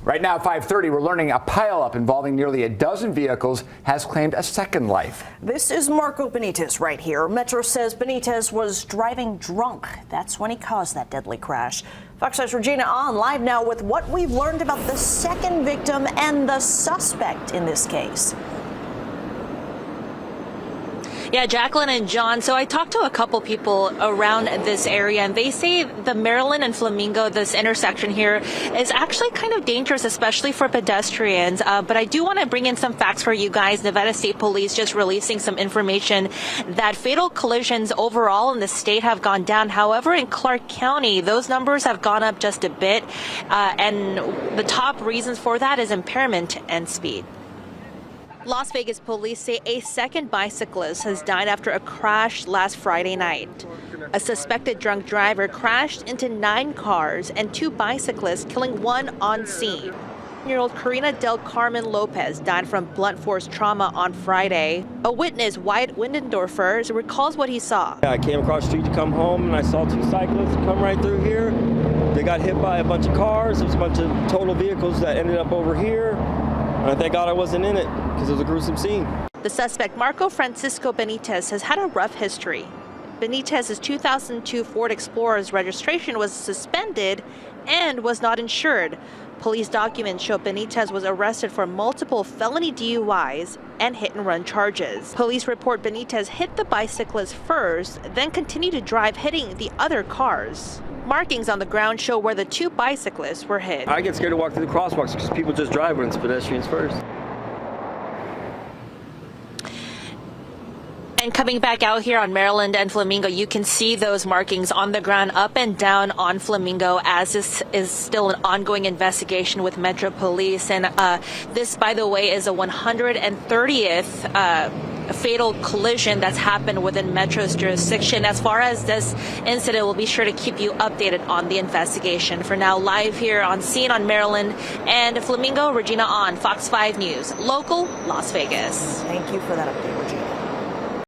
Right now, 5:30, we're learning a pileup involving nearly a dozen vehicles has claimed a second life. This is Marco Benitez right here. Metro says Benitez was driving drunk. That's when he caused that deadly crash. Fox 5's Regina on live now with what we've learned about the second victim and the suspect in this case. Yeah, Jacqueline and John. So I talked to a couple people around this area, and they say the Maryland and Flamingo, this intersection here, is actually kind of dangerous, especially for pedestrians. But I do want to bring in some facts for you guys. Nevada State Police just releasing some information that fatal collisions overall in the state have gone down. However, in Clark County, those numbers have gone up just a bit. And the top reasons for that is impairment and speed. Las Vegas police say a second bicyclist has died after a crash last Friday night. A suspected drunk driver crashed into 9 cars and 2 bicyclists, killing one on scene. 9-year-old Karina Del Carmen Lopez died from blunt force trauma on Friday. A witness, Wyatt Windendorfer, recalls what he saw. I came across the street to come home and I saw 2 cyclists come right through here. They got hit by a bunch of cars. There was a bunch of total vehicles that ended up over here. And I thank God I wasn't in it because it was a gruesome scene. The suspect, Marco Francisco Benitez, has had a rough history. Benitez's 2002 Ford Explorer's registration was suspended and was not insured. Police documents show Benitez was arrested for multiple felony DUIs and hit-and-run charges. Police report Benitez hit the bicyclist first, then continued to drive, hitting the other cars. Markings on the ground show where the 2 bicyclists were hit. I get scared to walk through the crosswalks because people just drive when it's pedestrians first. And coming back out here on Maryland and Flamingo, you can see those markings on the ground up and down on Flamingo, as this is still an ongoing investigation with Metro Police. And this, by the way, is a 130th fatal collision that's happened within Metro's jurisdiction. As far as this incident, we'll be sure to keep you updated on the investigation. For now, live here on scene on Maryland and Flamingo, Regina on Fox 5 News, local Las Vegas. Thank you for that update, Regina.